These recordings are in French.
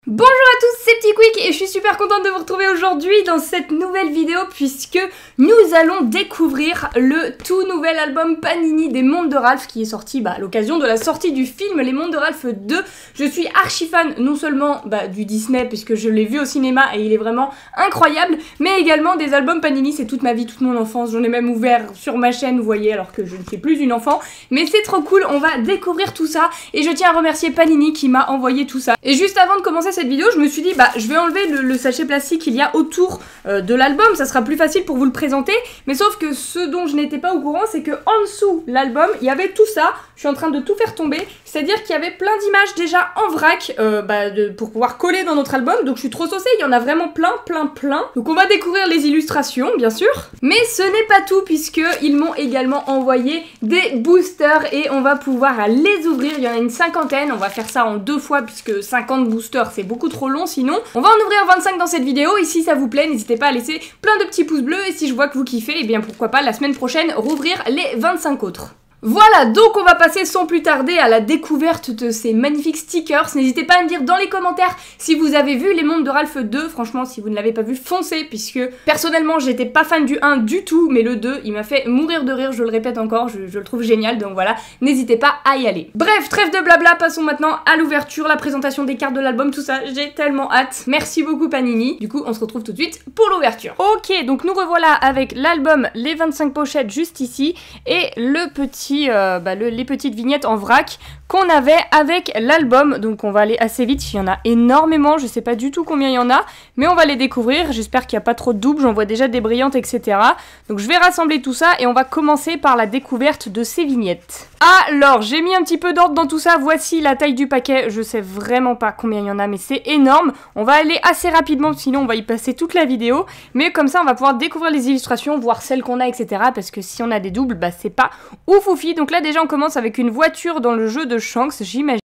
Bonjour à tous, c'est Petit Quick et je suis super contente de vous retrouver aujourd'hui dans cette nouvelle vidéo puisque nous allons découvrir le tout nouvel album Panini des Mondes de Ralph qui est sorti à l'occasion de la sortie du film Les Mondes de Ralph 2. Je suis archi fan non seulement du Disney puisque je l'ai vu au cinéma et il est vraiment incroyable, mais également des albums Panini, c'est toute ma vie, toute mon enfance, j'en ai même ouvert sur ma chaîne, vous voyez, alors que je ne suis plus une enfant, mais c'est trop cool, on va découvrir tout ça et je tiens à remercier Panini qui m'a envoyé tout ça. Et juste avant de commencer cette vidéo, je me suis dit je vais enlever le sachet plastique qu'il y a autour de l'album, ça sera plus facile pour vous le présenter, mais sauf que ce dont je n'étais pas au courant, c'est que en dessous l'album, il y avait tout ça, je suis en train de tout faire tomber, c'est-à-dire qu'il y avait plein d'images déjà en vrac pour pouvoir coller dans notre album, donc je suis trop saucée, il y en a vraiment plein. Donc on va découvrir les illustrations, bien sûr, mais ce n'est pas tout puisque ils m'ont également envoyé des boosters et on va pouvoir les ouvrir, il y en a une cinquantaine, on va faire ça en 2 fois puisque 50 boosters c'est beaucoup trop long sinon. On va en ouvrir 25 dans cette vidéo et si ça vous plaît, n'hésitez pas à laisser plein de petits pouces bleus et si je vois que vous kiffez, et bien pourquoi pas la semaine prochaine rouvrir les 25 autres. Voilà, donc on va passer sans plus tarder à la découverte de ces magnifiques stickers. N'hésitez pas à me dire dans les commentaires si vous avez vu Les Mondes de Ralph 2. Franchement, si vous ne l'avez pas vu, foncez, puisque personnellement, j'étais pas fan du 1 du tout, mais le 2, il m'a fait mourir de rire, je le répète encore, je le trouve génial, donc voilà, n'hésitez pas à y aller. Bref, trêve de blabla, passons maintenant à l'ouverture, la présentation des cartes de l'album, tout ça, j'ai tellement hâte. Merci beaucoup Panini. Du coup, on se retrouve tout de suite pour l'ouverture. Ok, donc nous revoilà avec l'album, les 25 pochettes juste ici, et le petit les petites vignettes en vrac qu'on avait avec l'album. Donc on va aller assez vite, il y en a énormément, je sais pas du tout combien il y en a, mais on va les découvrir, j'espère qu'il n'y a pas trop de doubles, j'en vois déjà des brillantes, etc. Donc je vais rassembler tout ça et on va commencer par la découverte de ces vignettes. Alors, j'ai mis un petit peu d'ordre dans tout ça, voici la taille du paquet, je sais vraiment pas combien il y en a, mais c'est énorme. On va aller assez rapidement, sinon on va y passer toute la vidéo, mais comme ça on va pouvoir découvrir les illustrations, voir celles qu'on a, etc. Parce que si on a des doubles, c'est pas ouf oufi. Donc là déjà on commence avec une voiture dans le jeu de Shanks, j'imagine.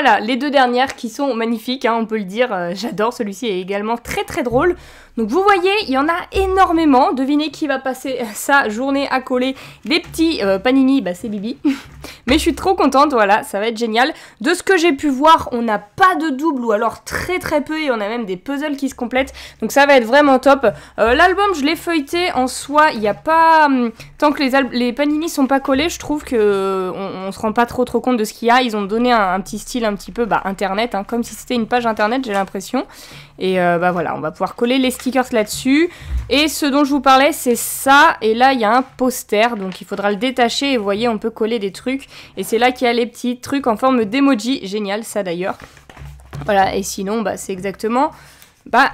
voilà, les deux dernières qui sont magnifiques, hein, on peut le dire. J'adore, celui-ci est également très très drôle. Donc vous voyez, il y en a énormément. Devinez qui va passer sa journée à coller des petits panini, bah c'est Bibi. Mais je suis trop contente, voilà, ça va être génial. De ce que j'ai pu voir, on n'a pas de double ou alors très très peu et on a même des puzzles qui se complètent. Donc ça va être vraiment top. L'album, je l'ai feuilleté en soi, il n'y a pas... tant que les panini sont pas collés, je trouve que on se rend pas trop compte de ce qu'il y a. Ils ont donné un petit style un petit peu internet, hein, comme si c'était une page internet, j'ai l'impression. Et bah voilà, on va pouvoir coller les stickers là-dessus. Et ce dont je vous parlais, c'est ça. Et là, il y a un poster, donc il faudra le détacher. Et vous voyez, on peut coller des trucs. Et c'est là qu'il y a les petits trucs en forme d'emoji. Génial, ça d'ailleurs. Voilà, et sinon, bah, c'est exactement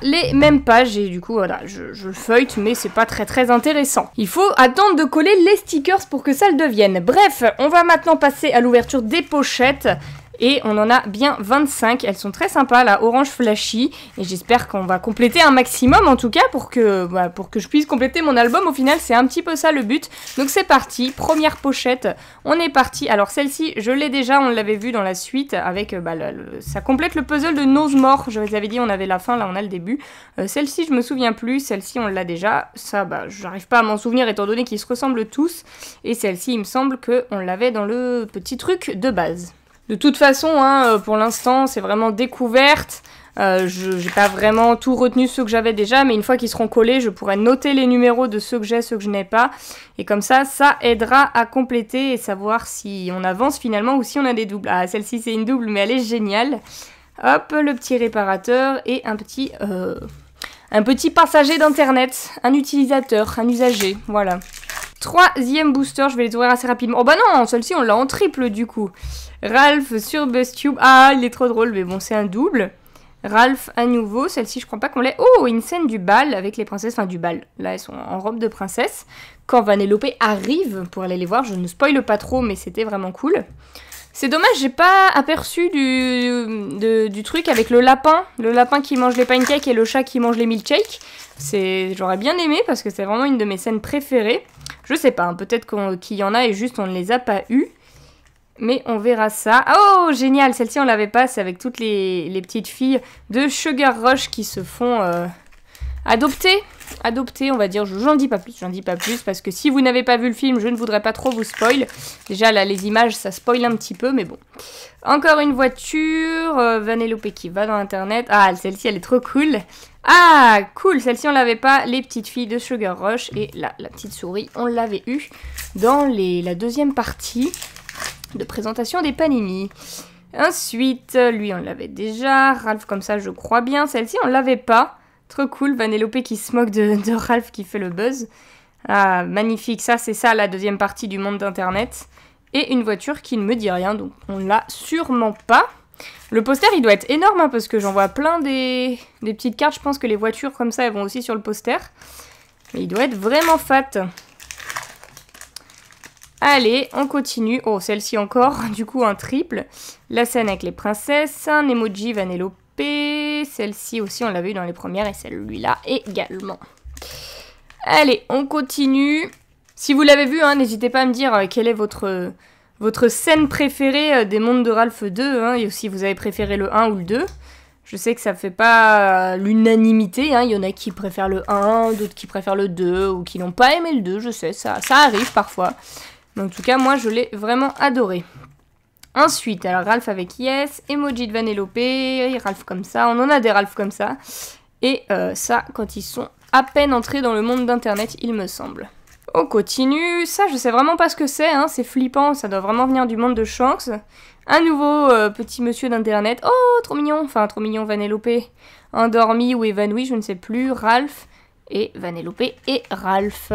les mêmes pages. Et du coup, voilà, je feuillete, mais c'est pas très très intéressant. Il faut attendre de coller les stickers pour que ça le devienne. Bref, on va maintenant passer à l'ouverture des pochettes. Et on en a bien 25, elles sont très sympas, la orange flashy, et j'espère qu'on va compléter un maximum en tout cas pour que je puisse compléter mon album. Au final c'est un petit peu ça le but, donc c'est parti, première pochette, on est parti. Alors celle-ci je l'ai déjà, on l'avait vu dans la suite avec, ça complète le puzzle de Knowsmore, je vous avais dit on avait la fin, là on a le début. Celle-ci je me souviens plus, celle-ci on l'a déjà, ça j'arrive pas à m'en souvenir étant donné qu'ils se ressemblent tous, et celle-ci il me semble qu'on l'avait dans le petit truc de base. De toute façon, hein, pour l'instant, c'est vraiment découverte. J'ai pas vraiment tout retenu ceux que j'avais déjà, mais une fois qu'ils seront collés, je pourrai noter les numéros de ceux que j'ai, ceux que je n'ai pas. Et comme ça aidera à compléter et savoir si on avance finalement ou si on a des doubles. Ah, celle-ci, c'est une double, mais elle est géniale. Hop, le petit réparateur et un petit passager d'internet, un utilisateur, un usager, voilà. Troisième booster, je vais les ouvrir assez rapidement. Oh bah non, celle-ci on l'a en triple du coup. Ralph sur BuzzTube. Ah, il est trop drôle, mais bon, c'est un double. Ralph à nouveau, celle-ci je crois pas qu'on l'ait. Oh, une scène du bal avec les princesses, enfin du bal. Là, elles sont en robe de princesse. Quand Vanellope arrive pour aller les voir, je ne spoile pas trop, mais c'était vraiment cool. C'est dommage, j'ai pas aperçu du truc avec le lapin qui mange les pancakes et le chat qui mange les milkshakes. J'aurais bien aimé parce que c'est vraiment une de mes scènes préférées. Je sais pas, hein, peut-être qu'il y en a et juste on ne les a pas eues. Mais on verra ça. Oh, génial, celle-ci on l'avait pas, c'est avec toutes les petites filles de Sugar Rush qui se font adopter, on va dire. J'en dis pas plus, parce que si vous n'avez pas vu le film, je ne voudrais pas trop vous spoil. Déjà là, les images, ça spoil un petit peu, mais bon. Encore une voiture, Vanellope qui va dans internet. Ah, celle-ci, elle est trop cool. Ah, cool, celle-ci on l'avait pas, les petites filles de Sugar Rush. Et là, la petite souris, on l'avait eu dans la deuxième partie de présentation des panini. Ensuite, lui on l'avait déjà, Ralph comme ça je crois bien, celle-ci on l'avait pas. Trop cool, Vanellope qui se moque de Ralph qui fait le buzz. Ah, magnifique, ça c'est ça la deuxième partie du monde d'internet. Et une voiture qui ne me dit rien, donc on l'a sûrement pas. Le poster il doit être énorme hein, parce que j'en vois plein des petites cartes, je pense que les voitures comme ça elles vont aussi sur le poster. Mais il doit être vraiment fat. Allez, on continue. Oh, celle-ci encore, du coup un triple. La scène avec les princesses, un emoji Vanellope. Celle-ci aussi, on l'avait eu dans les premières et celle-là également. Allez, on continue. Si vous l'avez vu, hein, n'hésitez pas à me dire quelle est votre scène préférée des mondes de Ralph 2. Hein, et si vous avez préféré le 1 ou le 2. Je sais que ça fait pas l'unanimité, hein. Il y en a qui préfèrent le 1, d'autres qui préfèrent le 2 ou qui n'ont pas aimé le 2, je sais, ça arrive parfois. Mais en tout cas, moi, je l'ai vraiment adoré. Ensuite, alors Ralph avec Yes, emoji de Vanellope, Ralph comme ça, on en a des Ralph comme ça. Et ça, quand ils sont à peine entrés dans le monde d'internet, il me semble. On continue, ça je sais vraiment pas ce que c'est, hein. C'est flippant, ça doit vraiment venir du monde de Shanks. Un nouveau petit monsieur d'internet, oh trop mignon, enfin trop mignon Vanellope, endormi ou évanoui, je ne sais plus, Ralph et Vanellope et Ralph.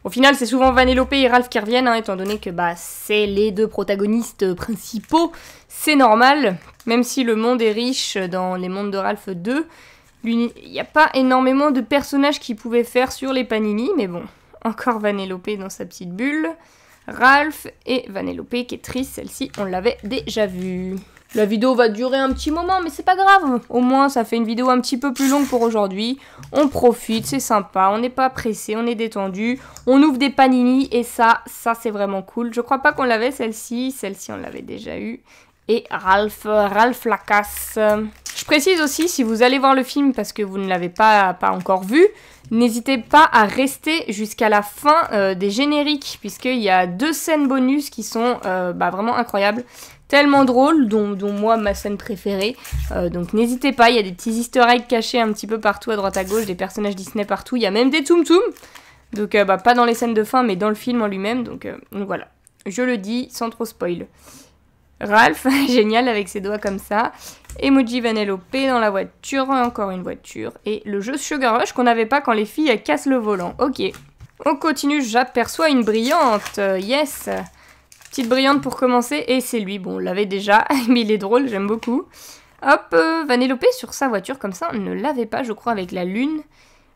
Au final, c'est souvent Vanellope et Ralph qui reviennent, hein, étant donné que c'est les deux protagonistes principaux. C'est normal, même si le monde est riche dans les mondes de Ralph 2. Il n'y a pas énormément de personnages qu'ils pouvaient faire sur les panini, mais bon, encore Vanellope dans sa petite bulle. Ralph et Vanellope qui est triste, celle-ci, on l'avait déjà vue. La vidéo va durer un petit moment, mais c'est pas grave. Au moins, ça fait une vidéo un petit peu plus longue pour aujourd'hui. On profite, c'est sympa, on n'est pas pressé, on est détendu. On ouvre des panini et ça c'est vraiment cool. Je crois pas qu'on l'avait celle-ci. Celle-ci, on l'avait déjà eu. et Ralph Lacasse. Je précise aussi, si vous allez voir le film parce que vous ne l'avez pas encore vu, n'hésitez pas à rester jusqu'à la fin des génériques, puisqu'il y a 2 scènes bonus qui sont vraiment incroyables, tellement drôles, dont moi ma scène préférée. Donc n'hésitez pas, il y a des petits easter eggs cachés un petit peu partout à droite à gauche, des personnages Disney partout, il y a même des Tsum Tsum. Donc pas dans les scènes de fin, mais dans le film en lui-même, donc voilà. Je le dis sans trop spoil. Ralph, génial avec ses doigts comme ça. Emoji Vanellope dans la voiture, encore une voiture. Et le jeu Sugar Rush qu'on n'avait pas quand les filles cassent le volant. Ok. On continue, j'aperçois une brillante. Yes. Petite brillante pour commencer. Et c'est lui, bon on l'avait déjà, mais il est drôle, j'aime beaucoup. Hop, Vanellope sur sa voiture comme ça, on ne l'avait pas je crois avec la lune.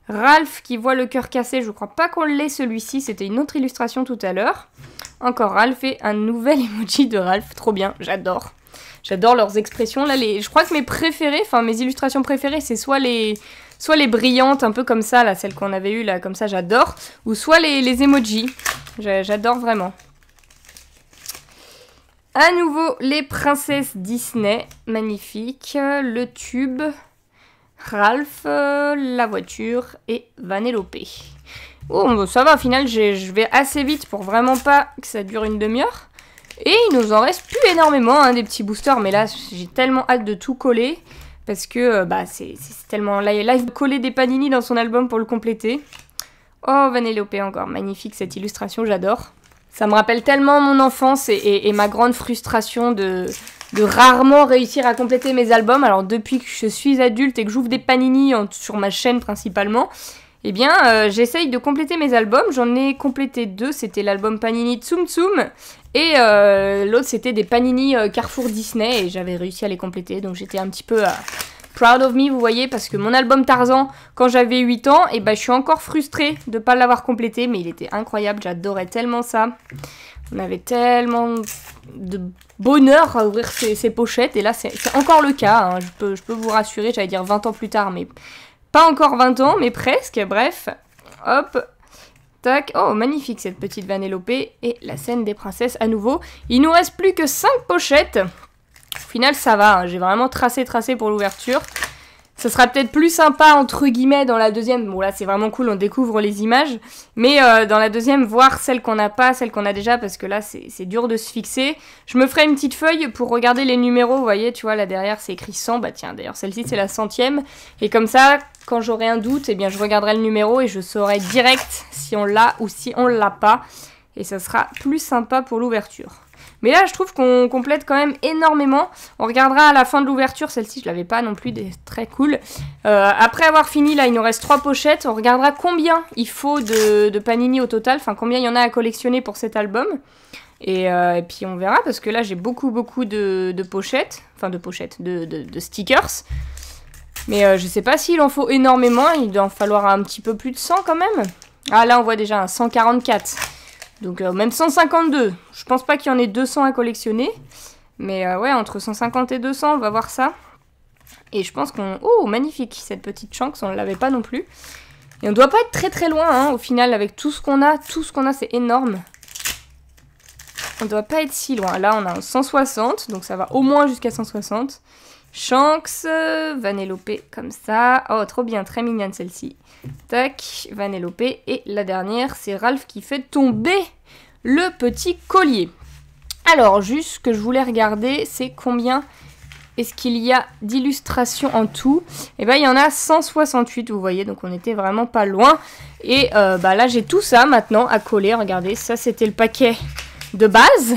Ralph qui voit le cœur cassé, je crois pas qu'on l'ait celui-ci, c'était une autre illustration tout à l'heure. Encore Ralph et un nouvel emoji de Ralph, trop bien, j'adore. J'adore leurs expressions, là, je crois que mes préférées, enfin mes illustrations préférées, c'est soit les brillantes, un peu comme ça, là, celles qu'on avait eues, là, comme ça, j'adore, ou soit les emojis, j'adore vraiment. À nouveau, les princesses Disney, magnifique, le tube... Ralph, la voiture et Vanellope. Oh, ça va, au final, je vais assez vite pour vraiment pas que ça dure une demi-heure. Et il nous en reste plus énormément, hein, des petits boosters, mais là, j'ai tellement hâte de tout coller. Parce que, c'est tellement... Là, il faut coller des panini dans son album pour le compléter. Oh, Vanellope encore, magnifique cette illustration, j'adore. Ça me rappelle tellement mon enfance et ma grande frustration de rarement réussir à compléter mes albums. Alors depuis que je suis adulte et que j'ouvre des panini sur ma chaîne principalement, eh bien j'essaye de compléter mes albums. J'en ai complété 2, c'était l'album Panini Tsum Tsum et l'autre c'était des panini Carrefour Disney et j'avais réussi à les compléter. Donc j'étais un petit peu proud of me, vous voyez, parce que mon album Tarzan, quand j'avais 8 ans, et je suis encore frustrée de ne pas l'avoir complété, mais il était incroyable, j'adorais tellement ça. On avait tellement de bonheur à ouvrir ces pochettes, et là c'est encore le cas, hein. Je peux vous rassurer, j'allais dire 20 ans plus tard, mais pas encore 20 ans, mais presque, bref. Hop, tac, oh magnifique cette petite Vanellope, et la scène des princesses à nouveau. Il nous reste plus que 5 pochettes. Au final, ça va, hein. J'ai vraiment tracé pour l'ouverture. Ça sera peut-être plus sympa, entre guillemets, dans la deuxième. Bon, là, c'est vraiment cool, on découvre les images. Mais dans la deuxième, voir celles qu'on n'a pas, celles qu'on a déjà, parce que là, c'est dur de se fixer. Je me ferai une petite feuille pour regarder les numéros. Vous voyez, tu vois, là derrière, c'est écrit 100. Bah tiens, d'ailleurs, celle-ci, c'est la 100e. Et comme ça, quand j'aurai un doute, eh bien, je regarderai le numéro et je saurai direct si on l'a ou si on l'a pas. Et ça sera plus sympa pour l'ouverture. Mais là, je trouve qu'on complète quand même énormément. On regardera à la fin de l'ouverture. Celle-ci, je l'avais pas non plus, très cool. Après avoir fini, là, il nous reste 3 pochettes. On regardera combien il faut de panini au total. Enfin, combien il y en a à collectionner pour cet album. Et puis, on verra, parce que là, j'ai beaucoup de pochettes. Enfin, de stickers. Mais je sais pas s'il en faut énormément. Il doit en falloir un petit peu plus de 100 quand même. Ah, là, on voit déjà un 144. Donc même 152, je pense pas qu'il y en ait 200 à collectionner. Mais ouais, entre 150 et 200, on va voir ça. Et je pense qu'on... Oh, magnifique, cette petite Shanks, on ne l'avait pas non plus. Et on doit pas être très loin, hein, au final, avec tout ce qu'on a. Tout ce qu'on a, c'est énorme. On doit pas être si loin. Là, on a un 160, donc ça va au moins jusqu'à 160. Shanks, Vanellope comme ça. Oh, trop bien, très mignonne celle-ci. Tac, Vanellope. Et la dernière, c'est Ralph qui fait tomber le petit collier. Alors, juste ce que je voulais regarder, c'est combien est-ce qu'il y a d'illustrations en tout. Et ben, il y en a 168, vous voyez, donc on était vraiment pas loin. Et là, j'ai tout ça maintenant à coller. Regardez, ça, c'était le paquet de base.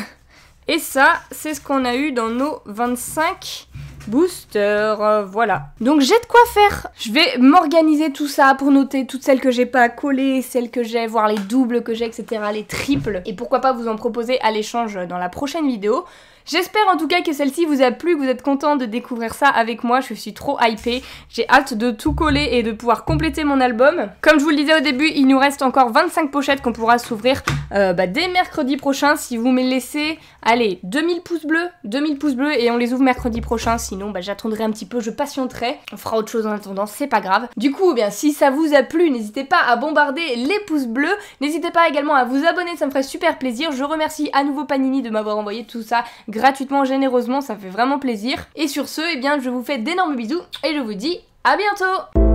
Et ça, c'est ce qu'on a eu dans nos 25 boosters, voilà. Donc j'ai de quoi faire. Je vais m'organiser tout ça pour noter toutes celles que j'ai pas collées, celles que j'ai, voir les doubles que j'ai, etc., les triples. Et pourquoi pas vous en proposer à l'échange dans la prochaine vidéo. J'espère en tout cas que celle-ci vous a plu, que vous êtes content de découvrir ça avec moi. Je suis trop hypée. J'ai hâte de tout coller et de pouvoir compléter mon album. Comme je vous le disais au début, il nous reste encore 25 pochettes qu'on pourra s'ouvrir dès mercredi prochain. Si vous me laissez, allez, 2000 pouces bleus et on les ouvre mercredi prochain sinon bah, j'attendrai un petit peu, je patienterai. On fera autre chose en attendant, c'est pas grave. Du coup, eh bien si ça vous a plu, n'hésitez pas à bombarder les pouces bleus. N'hésitez pas également à vous abonner, ça me ferait super plaisir. Je remercie à nouveau Panini de m'avoir envoyé tout ça gratuitement, généreusement, ça me fait vraiment plaisir. Et sur ce, eh bien je vous fais d'énormes bisous et je vous dis à bientôt.